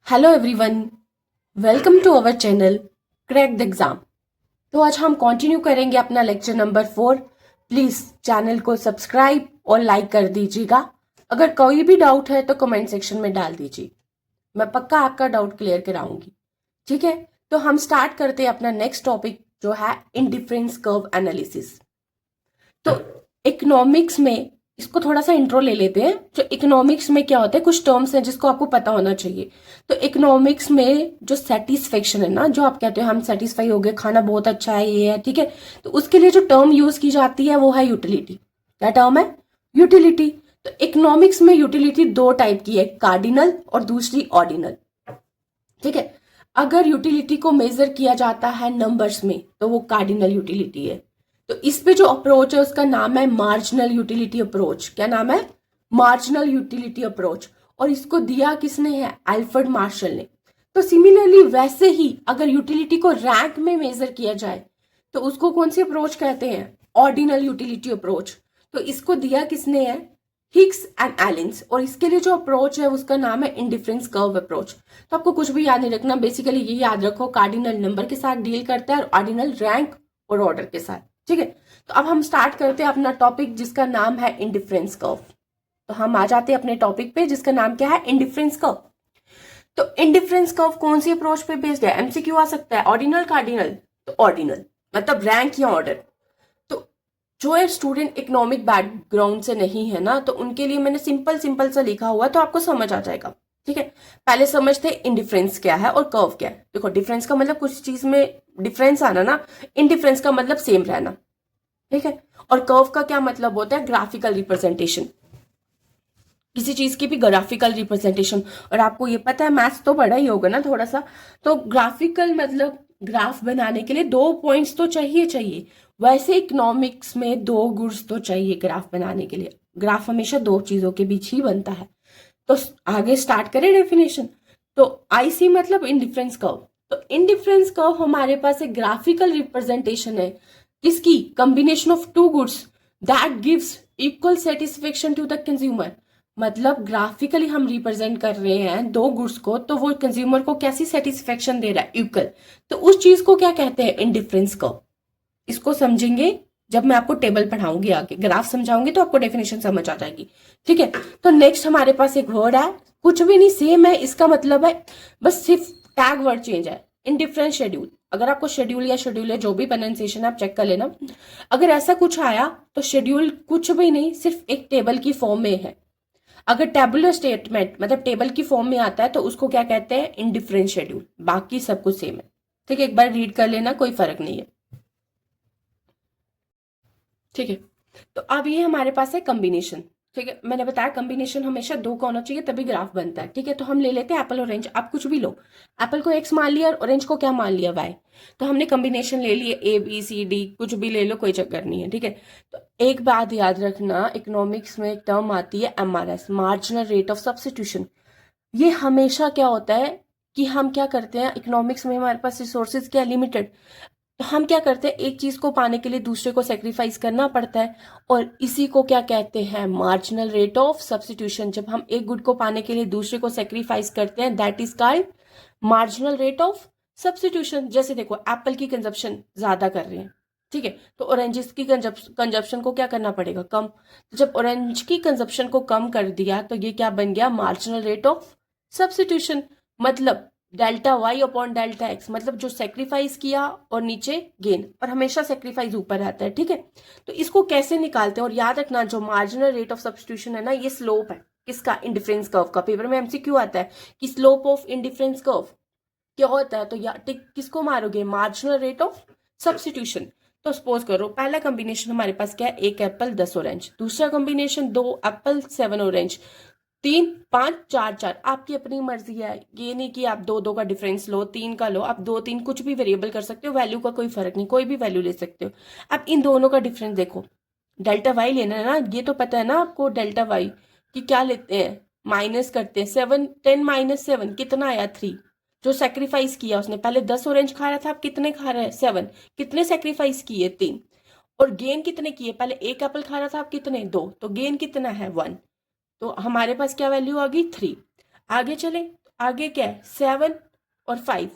Hello everyone, welcome to our channel crack the exam. तो आज हम कंटिन्यू करेंगे अपना लेक्चर नंबर 4। प्लीज चैनल को सब्सक्राइब और लाइक कर दीजिएगा। अगर कोई भी डाउट है तो कमेंट सेक्शन में डाल दीजिए, मैं पक्का आपका डाउट क्लियर कराऊंगी। ठीक है, तो हम स्टार्ट करते हैं अपना नेक्स्ट टॉपिक जो है इंडिफरेंस कर्व एनालिसिस। तो इकोनॉमिक्स में इसको थोड़ा सा इंट्रो ले लेते हैं। जो इकोनॉमिक्स में क्या होता है, कुछ टर्म्स हैं जिसको आपको पता होना चाहिए। तो इकोनॉमिक्स में जो सेटिस्फेक्शन है ना, जो आप कहते हो हम सेटिस्फाई हो गए, खाना बहुत अच्छा है, ये है, ठीक है, तो उसके लिए जो टर्म यूज की जाती है वो है यूटिलिटी। क्या टर्म है? यूटिलिटी। तो इकोनॉमिक्स में यूटिलिटी दो टाइप की है, कार्डिनल और दूसरी ऑर्डिनल। ठीक है, अगर यूटिलिटी को मेजर किया जाता है नंबर्स में तो वो कार्डिनल यूटिलिटी है। तो इस पे जो अप्रोच है उसका नाम है मार्जिनल यूटिलिटी अप्रोच। क्या नाम है? Marginal utility approach. और इसको दिया किसने है? अल्फ्रेड मार्शल ने। तो सिमिलरली वैसे ही अगर यूटिलिटी को रैंक में मेजर किया जाए तो उसको कौन सी अप्रोच कहते हैं? Ordinal utility approach. तो इसको दिया किसने है? Hicks and Allen. और इसके लिए जो अप्रोच है उसका नाम है इंडिफरेंस कर्व अप्रोच। तो आपको कुछ भी याद नहीं रखना, बेसिकली ये याद रखो, कार्डिनल नंबर के साथ डील करता है और ऑर्डिनल रैंक और ऑर्डर के साथ। ठीक है, तो अब हम स्टार्ट करते हैं अपना टॉपिक जिसका नाम है इंडिफरेंस कर्व। तो हम आ जाते हैं अपने टॉपिक पे जिसका नाम क्या है? Indifference curve. तो इंडिफरेंस कर्व कौन सी अप्रोच पे बेस्ड है? एमसीक्यू आ सकता है, ऑर्डिनल कार्डिनल। तो ऑर्डिनल मतलब रैंक या ऑर्डर। तो जो स्टूडेंट इकोनॉमिक बैकग्राउंड से नहीं है ना, तो उनके लिए मैंने सिंपल सिंपल सा लिखा हुआ, तो आपको समझ आ जाएगा। ठीक है, पहले समझते इंडिफरेंस क्या है और कर्व क्या है। देखो, डिफरेंस का मतलब कुछ चीज में डिफरेंस आना ना, इंडिफरेंस का मतलब सेम रहना। ठीक है, और कर्व का क्या मतलब होता है? ग्राफिकल रिप्रेजेंटेशन, किसी चीज की भी ग्राफिकल रिप्रेजेंटेशन। और आपको ये पता है, मैथ्स तो पढ़ा ही होगा ना थोड़ा सा। तो ग्राफिकल मतलब ग्राफ बनाने के लिए दो पॉइंट्स तो चाहिए चाहिए। वैसे इकोनॉमिक्स में दो गुड्स तो चाहिए ग्राफ बनाने के लिए। ग्राफ हमेशा दो चीजों के बीच ही बनता है। तो आगे स्टार्ट करें डेफिनेशन। तो आईसी मतलब इंडिफरेंस कर्व। तो इंडिफरेंस कर्व हमारे पास एक ग्राफिकल रिप्रेजेंटेशन है किसकी? Combination of two goods that gives equal satisfaction to the consumer. मतलब ग्राफिकली हम रिप्रेजेंट कर रहे हैं दो गुड्स को, तो वो कंज्यूमर को कैसी सेटिस्फेक्शन दे रहा है? इक्वल। तो उस चीज को क्या कहते हैं? Indifference curve. इसको समझेंगे जब मैं आपको टेबल पढ़ाऊंगी, आगे ग्राफ समझाऊंगी तो आपको डेफिनेशन समझ आ जाएगी। ठीक है, तो नेक्स्ट हमारे पास एक वर्ड है, कुछ भी नहीं, सेम है, इसका मतलब है बस सिर्फ टैग वर्ड चेंज है। Indifference schedule. अगर आपको शेड्यूल या शेड्यूल है, जो भी प्रोनाउंसिएशन आप चेक कर लेना। अगर ऐसा कुछ आया तो शेड्यूल कुछ भी नहीं, सिर्फ एक टेबल की फॉर्म में है। अगर टेबुलर स्टेटमेंट मतलब टेबल की फॉर्म में आता है तो उसको क्या कहते हैं? Indifference schedule. बाकी सब कुछ सेम है। ठीक है, एक बार रीड कर लेना, कोई फर्क नहीं है। ठीक है, तो अब ये हमारे पास है कॉम्बिनेशन। ठीक है, मैंने बताया कॉम्बिनेशन हमेशा दो का होना चाहिए तभी ग्राफ बनता है। ठीक है, तो हम ले लेते हैं एप्पल ऑरेंज। आप कुछ भी लो, एप्पल को एक्स मान लिया और ऑरेंज को क्या मान लिया? वाई। तो हमने कॉम्बिनेशन ले लिए, ए बी सी डी, कुछ भी ले लो, कोई चक्कर नहीं है। ठीक है, तो एक बात याद रखना, इकोनॉमिक्स में एक टर्म आती है MRS, marginal rate of substitution. ये हमेशा क्या होता है कि हम क्या करते हैं, इकोनॉमिक्स में हमारे पास रिसोर्सेज क्या लिमिटेड, तो हम क्या करते हैं, एक चीज को पाने के लिए दूसरे को सेक्रीफाइस करना पड़ता है। और इसी को क्या कहते हैं? Marginal rate of substitution. जब हम एक गुड को पाने के लिए दूसरे को सेक्रीफाइस करते हैं, that is called marginal rate of substitution. जैसे देखो, एप्पल की कंजप्शन ज्यादा कर रहे हैं, ठीक है, तो ऑरेंजेस की कंजप्शन को क्या करना पड़ेगा? कम। तो जब ऑरेंज की कंजप्शन को कम कर दिया तो ये क्या बन गया? Marginal rate of substitution. मतलब delta Y upon delta X, मतलब जो सेक्रीफाइस किया और नीचे गेन, और हमेशा सेक्रीफाइस ऊपर आता है। ठीक है, तो इसको कैसे निकालते हैं? और याद रखना, जो मार्जिनल रेट ऑफ सब्स्टिट्यूशन है ना, ये स्लोप है किसका? इंडिफरेंस कर्व का। पेपर में एमसीक्यू आता है कि स्लोप ऑफ इंडिफरेंस कर्व क्या होता है, तो या टिक किसको मारोगे? Marginal rate of substitution. तो सपोज करो, पहला कॉम्बिनेशन हमारे पास क्या है? एक एप्पल 10 ऑरेंज। दूसरा कॉम्बिनेशन 2 एप्पल 7 ऑरेंज। 3 5 4 4, आपकी अपनी मर्जी है। ये नहीं कि आप दो दो का डिफरेंस लो, 3 का लो, आप 2 3 कुछ भी वेरिएबल कर सकते हो, वैल्यू का कोई फर्क नहीं, कोई भी वैल्यू ले सकते हो। अब इन दोनों का डिफरेंस देखो, डेल्टा वाई लेना है ना, ये तो पता है ना आपको डेल्टा वाई कि क्या लेते हैं? माइनस करते हैं। 7 10 माइनस 7 कितना आया? 3। जो सेक्रीफाइस किया उसने, पहले 10 ऑरेंज खा रहा था, अब कितने खा रहा है? 7। कितने सेक्रीफाइस किए? 3। और गेन कितने किए? पहले एक एप्पल खा रहा था, अब कितने? 2। तो गेन कितना है? 1। तो हमारे पास क्या वैल्यू आ गई? 3। आगे चले, आगे क्या है 7 और 5,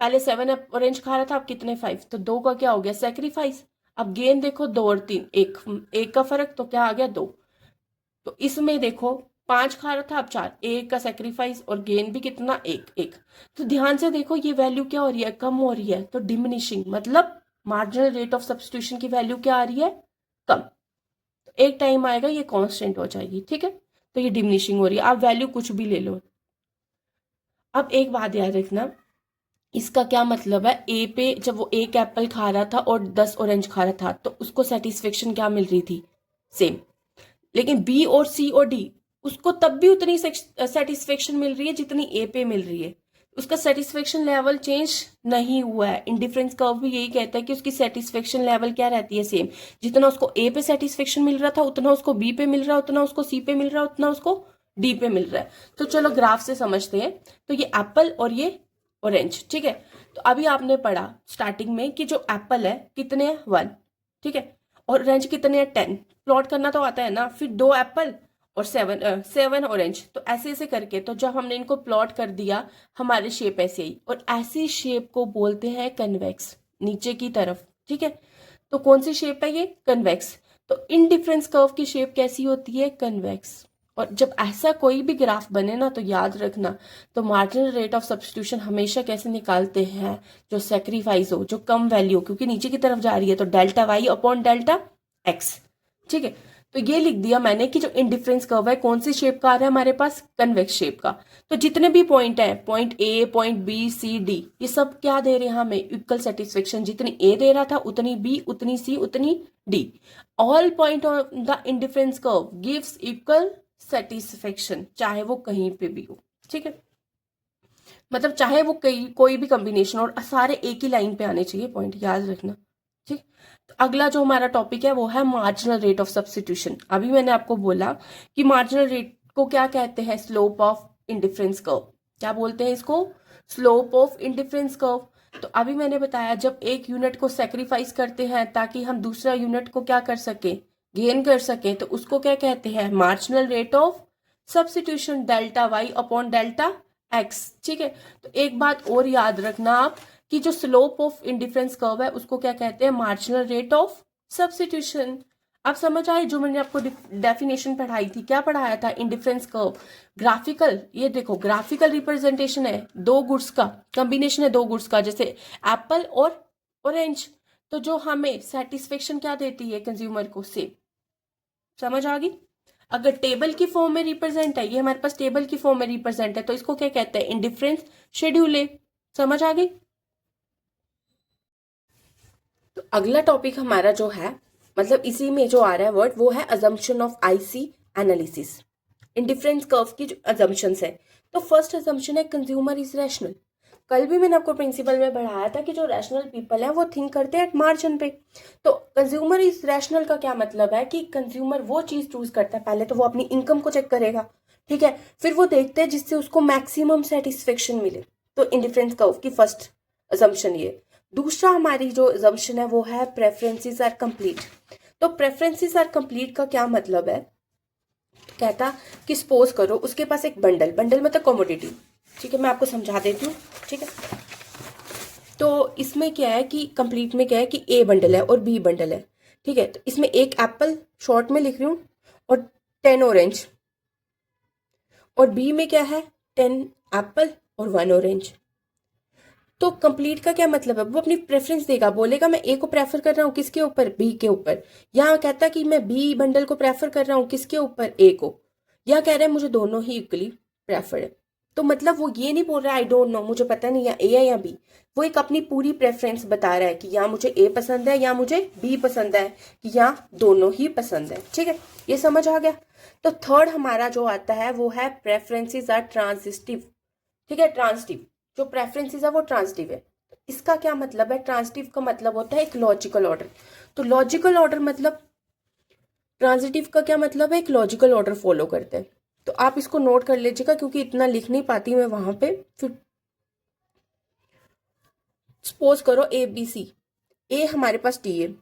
पहले 7 ऑरेंज खा रहा था, अब कितने 5, तो 2 का क्या हो गया सेक्रीफाइस। अब गेन देखो 2 और 3, एक का फर्क, तो क्या आ गया 2। तो इसमें देखो 5 खा रहा था, अब 4, एक का सेक्रीफाइस और गेन भी कितना एक एक। तो ध्यान से देखो ये वैल्यू क्या हो रही है, कम हो रही है, तो डिमिनिशिंग, मतलब मार्जिनल रेट ऑफ सब्स्टिट्यूशन की वैल्यू क्या आ रही है, कम। तो एक टाइम आएगा ये कांस्टेंट हो जाएगी, ठीक है, तो ये डिमिनिशिंग हो रही है। आप वैल्यू कुछ भी ले लो। अब एक बात याद रखना, इसका क्या मतलब है, ए पे जब वो एक एप्पल खा रहा था और 10 ऑरेंज खा रहा था, तो उसको सेटिस्फेक्शन क्या मिल रही थी, सेम। लेकिन बी और सी और डी, उसको तब भी उतनी सेटिस्फेक्शन मिल रही है जितनी ए पे मिल रही है। उसका सेटिस्फेक्शन लेवल चेंज नहीं हुआ है। इंडिफरेंस कर्व भी यही कहता है कि उसकी सेटिस्फेक्शन लेवल क्या रहती है, सेम। जितना उसको ए पे सेटिस्फेक्शन मिल रहा था उतना उसको बी पे मिल रहा है, उतना उसको सी पे मिल रहा है, उतना उसको डी पे मिल रहा है। तो चलो ग्राफ से समझते हैं। तो ये एप्पल और ये ऑरेंज, ठीक है। तो अभी आपने पढ़ा स्टार्टिंग में कि जो एप्पल है कितने हैं 1, ठीक है, और ऑरेंज कितने हैं 10। प्लॉट करना तो आता है ना, फिर 2 एप्पल और 7 ऑरेंज, तो ऐसे ऐसे करके, तो जब हमने इनको प्लॉट कर दिया हमारे शेप ऐसे ही, और ऐसी शेप को बोलते हैं कन्वेक्स, नीचे की तरफ, ठीक है। तो कौन सी शेप है ये, कन्वेक्स। तो इनडिफरेंस कर्व की शेप कैसी होती है, कन्वेक्स। और जब ऐसा कोई भी ग्राफ बने ना, तो याद रखना, तो मार्जिनल रेट ऑफ सब्स्टिट्यूशन हमेशा कैसे निकालते हैं, जो सेक्रीफाइस हो, जो कम वैल्यू, क्योंकि नीचे की तरफ जा रही है, तो delta Y upon delta X, ठीक है। तो ये लिख दिया मैंने कि जो इंडिफरेंस कर्व है कौन सी शेप का आ रहा है हमारे पास, कन्वेक्स शेप का। तो जितने भी पॉइंट है, point A, point B, C, D, ये सब क्या दे रहे हैं हमें, इक्वल सेटिस्फेक्शन। जितनी ए दे रहा था उतनी बी, उतनी सी, उतनी D. All point on the indifference curve gives equal satisfaction, चाहे वो कहीं पे भी हो, ठीक है। मतलब चाहे वो कोई भी कॉम्बिनेशन, और सारे एक ही लाइन पे आने चाहिए पॉइंट, याद रखना, ठीक। तो अगला जो हमारा टॉपिक है वो है मार्जिनल रेट ऑफ सब्स्टिट्यूशन। अभी मैंने आपको बोला कि मार्जिनल रेट को क्या कहते हैं, स्लोप ऑफ इंडिफरेंस कर्व। क्या बोलते हैं इसको, स्लोप ऑफ इंडिफरेंस कर्व। तो अभी मैंने बताया जब एक यूनिट को सेक्रीफाइस करते हैं ताकि हम दूसरा यूनिट को क्या कर सके, गेन कर सके, तो उसको क्या कहते हैं, marginal rate of substitution, delta Y upon delta X, ठीक है। तो एक बात और याद रखना आप, कि जो स्लोप ऑफ इंडिफरेंस कर्व है उसको क्या कहते हैं, मार्जिनल रेट ऑफ सब्स्टिट्यूशन। अब समझ आए, जो मैंने आपको डेफिनेशन पढ़ाई थी, क्या पढ़ाया था, इंडिफरेंस कर्व ग्राफिकल, ये देखो ग्राफिकल रिप्रेजेंटेशन है, दो गुड्स का कॉम्बिनेशन है, दो गुड्स का, जैसे एप्पल और ऑरेंज। तो जो हमें सेटिस्फेक्शन क्या देती है कंज्यूमर को, सेम। समझ आ गई। अगर टेबल की फॉर्म में रिप्रेजेंट है, ये हमारे पास टेबल की फॉर्म में रिप्रेजेंट है, तो इसको क्या कहते हैं, इंडिफरेंस शेड्यूल। समझ आ गई। तो अगला टॉपिक हमारा जो है, मतलब इसी में जो आ रहा है वर्ड, वो है assumption of IC analysis. Indifference curve की जो अजम्पशंस है, तो फर्स्ट अजम्पशन है कंज्यूमर इज रैशनल। कल भी मैंने आपको प्रिंसिपल में पढ़ाया था कि जो रैशनल पीपल है वो थिंक करते हैं एट मार्जिन पे। तो कंज्यूमर इज रैशनल का क्या मतलब है कि कंज्यूमर वो चीज चूज करता है, पहले तो वो अपनी इनकम को चेक करेगा, ठीक है, फिर वो देखते हैं जिससे उसको मैक्सिमम सेटिस्फेक्शन मिले। तो इंडिफरेंस कर्व की फर्स्ट अजम्पशन ये। दूसरा हमारी जो अजम्पशन है वो है प्रेफरेंसेस आर कंप्लीट। तो प्रेफरेंसेस आर कंप्लीट का क्या मतलब है, कहता कि सपोज करो उसके पास एक बंडल, बंडल मतलब कमोडिटी, ठीक है, मैं आपको समझा देती हूँ, ठीक है। तो इसमें क्या है कि कंप्लीट में क्या है कि ए बंडल है और बी बंडल है, ठीक है। तो इसमें एक एप्पल शॉर्ट में लिख रही हूँ और 10 ऑरेंज, और बी में क्या है 10 एप्पल और 1 ऑरेंज। तो कंप्लीट का क्या मतलब है, वो अपनी प्रेफरेंस देगा, बोलेगा मैं ए को प्रेफर कर रहा हूँ किसके ऊपर, बी के ऊपर। यहाँ कहता कि मैं बी बंडल को प्रेफर कर रहा हूँ किसके ऊपर, ए को। या कह रहा है मुझे दोनों ही इक्वली प्रेफर है। तो मतलब वो ये नहीं बोल रहा आई डोंट नो, मुझे पता नहीं या ए है या बी। वो एक अपनी पूरी प्रेफरेंस बता रहा है कि यहाँ मुझे ए पसंद है या मुझे बी पसंद है, कि यहाँ दोनों ही पसंद है, ठीक है। ये समझ आ गया। तो थर्ड हमारा जो आता है वो है प्रेफरेंसेस आर ट्रांजिटिव, ठीक है, ट्रांजिटिव। जो प्रेफरेंसेस है वो ट्रांजिटिव है। इसका क्या मतलब है, ट्रांजिटिव का मतलब होता है एक लॉजिकल ऑर्डर। तो लॉजिकल ऑर्डर मतलब, ट्रांजिटिव का क्या मतलब है, एक लॉजिकल ऑर्डर फॉलो करते हैं। तो आप इसको नोट कर लीजिएगा क्योंकि इतना लिख नहीं पाती मैं वहां पे। फिर सपोज करो ए बी सी, ए हमारे पास टी है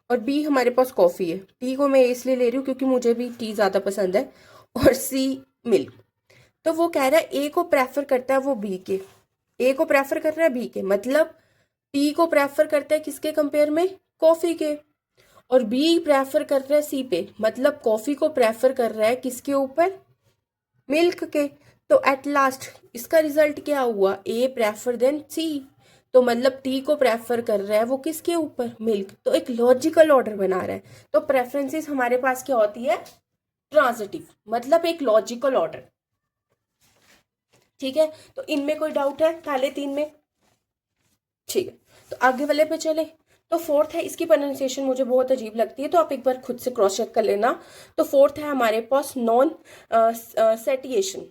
और बी हमारे पास कॉफी है। टी को मैं इसलिए ले रही हूँ क्योंकि मुझे भी टी ज्यादा पसंद है, और सी मिल्क। तो वो कह रहा है ए को प्रेफर करता है वो बी के, ए को प्रेफर कर रहा है बी के, मतलब पी को प्रेफर करता है किसके कंपेयर में, कॉफी के, और बी प्रेफर कर रहा है सी पे, मतलब कॉफी को प्रेफर कर रहा है किसके ऊपर, मिल्क के। तो एट लास्ट इसका रिजल्ट क्या हुआ, ए प्रेफर देन सी, तो मतलब टी को प्रेफर कर रहा है वो किसके ऊपर, मिल्क। तो एक लॉजिकल ऑर्डर बना रहा है। तो प्रेफरेंसेस हमारे पास क्या होती है, ट्रांजिटिव, मतलब एक लॉजिकल ऑर्डर। ठीक है, तो इनमें कोई डाउट है पहले तीन में? ठीक है, तो आगे वाले पे चले। तो फोर्थ है, इसकी प्रोनाउंसिएशन मुझे बहुत अजीब लगती है, तो आप एक बार खुद से क्रॉस चेक कर लेना। तो फोर्थ है हमारे पास नॉन सेटिएशन।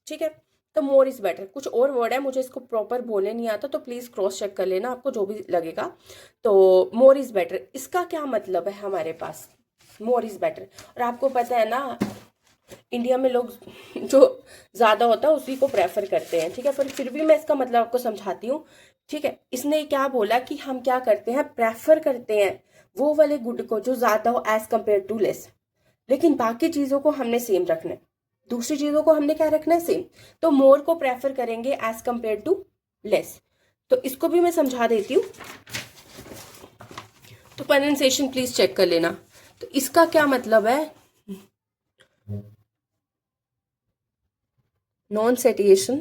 ठीक है, तो मोर इज बेटर, कुछ और वर्ड है मुझे इसको प्रॉपर बोलने नहीं आता, तो प्लीज क्रॉस चेक कर लेना आपको जो भी लगेगा। तो मोर इज बेटर, इसका क्या मतलब है हमारे पास, मोर इज बेटर। और आपको पता है ना, इंडिया में लोग जो ज्यादा होता है उसी को प्रेफर करते हैं। ठीक है, पर फिर भी मैं इसका मतलब आपको समझाती हूँ। ठीक है, इसने क्या बोला कि हम क्या करते हैं, प्रेफर करते हैं वो वाले गुड को जो ज्यादा हो एज कंपेयर टू लेस, लेकिन बाकी चीजों को हमने सेम रखना है, दूसरी चीजों को हमने क्या रखना है, सेम। तो मोर को प्रेफर करेंगे एज कंपेयर टू लेस। तो इसको भी मैं समझा देती हूँ, तो प्रोनाउंसिएशन प्लीज चेक कर लेना। तो इसका क्या मतलब है, नॉन सेटिएशन,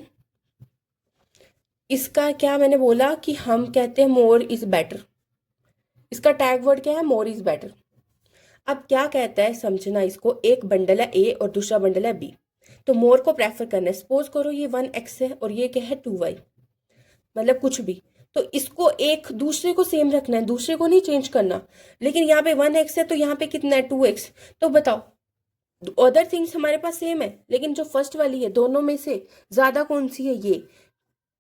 इसका क्या मैंने बोला कि हम कहते हैं मोर इज बेटर, इसका टैग वर्ड क्या है, मोर इज बेटर। अब क्या कहता है समझना इसको, एक बंडल है ए और दूसरा बंडल है बी, तो मोर को प्रेफर करना है। सपोज करो ये 1x है और ये क्या है 2y, मतलब कुछ भी, तो इसको एक दूसरे को सेम रखना है, दूसरे को नहीं चेंज करना। लेकिन यहाँ पे 1x है तो यहाँ पे कितना है 2x, तो बताओ अदर थिंग्स हमारे पास सेम है, लेकिन जो फर्स्ट वाली है दोनों में से ज्यादा कौन सी है, ये।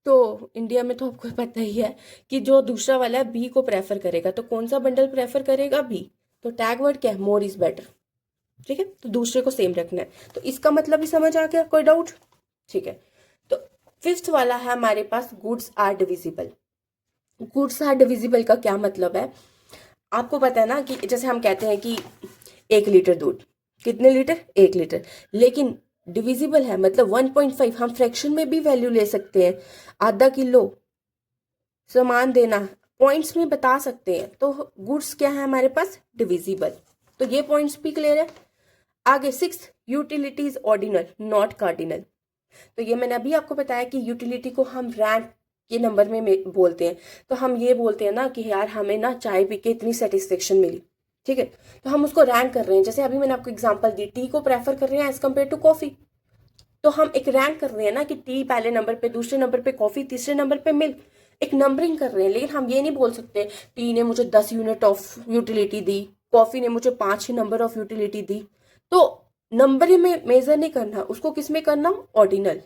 तो इंडिया में तो आपको पता ही है कि जो दूसरा वाला है बी को प्रेफर करेगा, तो कौन सा बंडल प्रेफर करेगा, बी। तो टैग वर्ड क्या है, मोर इज बेटर। ठीक है, तो दूसरे को सेम रखना है। तो इसका मतलब भी समझ आ गया, कोई डाउट? ठीक है, तो फिफ्थ वाला है हमारे पास goods are divisible. Goods are divisible का क्या मतलब है, आपको पता है ना कि जैसे हम कहते हैं कि 1 लीटर दूध, कितने लीटर, 1 लीटर, लेकिन डिविजिबल है मतलब 1.5, हम फ्रैक्शन में भी वैल्यू ले सकते हैं। आधा किलो सामान देना पॉइंट्स में बता सकते हैं, तो गुड्स क्या है हमारे पास, डिविजिबल। तो ये पॉइंट्स भी क्लियर है। आगे six, utility is ordinal not cardinal. तो ये मैंने अभी आपको बताया कि यूटिलिटी को हम रैंक के नंबर में बोलते हैं। तो हम ये बोलते हैं ना कि यार हमें ना चाय पी के इतनी सेटिस्फेक्शन मिली, ठीक है, तो हम उसको रैंक कर रहे हैं। जैसे अभी मैंने आपको एग्जांपल दी, टी को प्रेफर कर रहे हैं एज कम्पेयर टू कॉफी, तो हम एक रैंक कर रहे हैं ना कि टी पहले नंबर पे, दूसरे नंबर पे कॉफी, तीसरे नंबर पे मिल्क, एक नंबरिंग कर रहे हैं। लेकिन हम ये नहीं बोल सकते टी ने मुझे 10 unit of utility the, coffee ने मुझे 5 नंबर ऑफ यूटिलिटी दी। तो नंबर में मेजर नहीं करना, उसको किस में करना, ऑर्डिनल,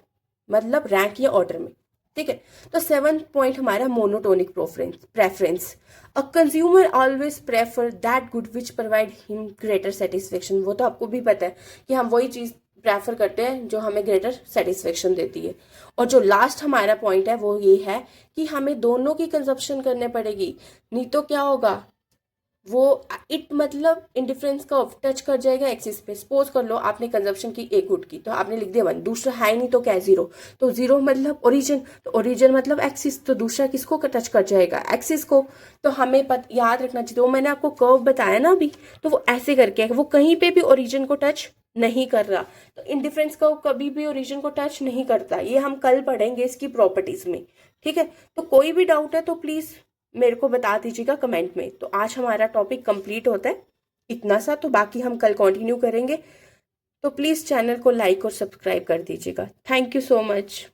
मतलब रैंक या ऑर्डर में। ठीक है, तो 7th पॉइंट हमारा monotonic preference. A consumer always prefer that good which provide him greater satisfaction. वो तो आपको भी पता है कि हम वही चीज प्रेफर करते हैं जो हमें ग्रेटर सेटिस्फेक्शन देती है। और जो लास्ट हमारा पॉइंट है वो ये है कि हमें दोनों की कंजप्शन करने पड़ेगी, नहीं तो क्या होगा, वो इट मतलब इंडिफरेंस का टच कर जाएगा एक्सिस पे। सपोज कर लो आपने कंजप्शन की एक गुड की, तो आपने लिख दिया 1, दूसरा है नहीं तो क्या है 0, तो 0 मतलब ओरिजिन, तो ओरिजिन मतलब एक्सिस, तो दूसरा किसको टच कर जाएगा, एक्सिस को। तो हमें याद रखना चाहिए, तो मैंने आपको कर्व बताया ना अभी, तो वो ऐसे करके वो कहीं पे भी ओरिजिन को टच नहीं कर रहा। तो इंडिफरेंस कर्व कभी भी ओरिजिन को टच नहीं करता, ये हम कल पढ़ेंगे इसकी प्रॉपर्टीज में। ठीक है, तो कोई भी डाउट है तो प्लीज मेरे को बता दीजिएगा कमेंट में। तो आज हमारा टॉपिक कंप्लीट होता है इतना सा, तो बाकी हम कल कंटिन्यू करेंगे। तो प्लीज़ चैनल को लाइक और सब्सक्राइब कर दीजिएगा। Thank you so much.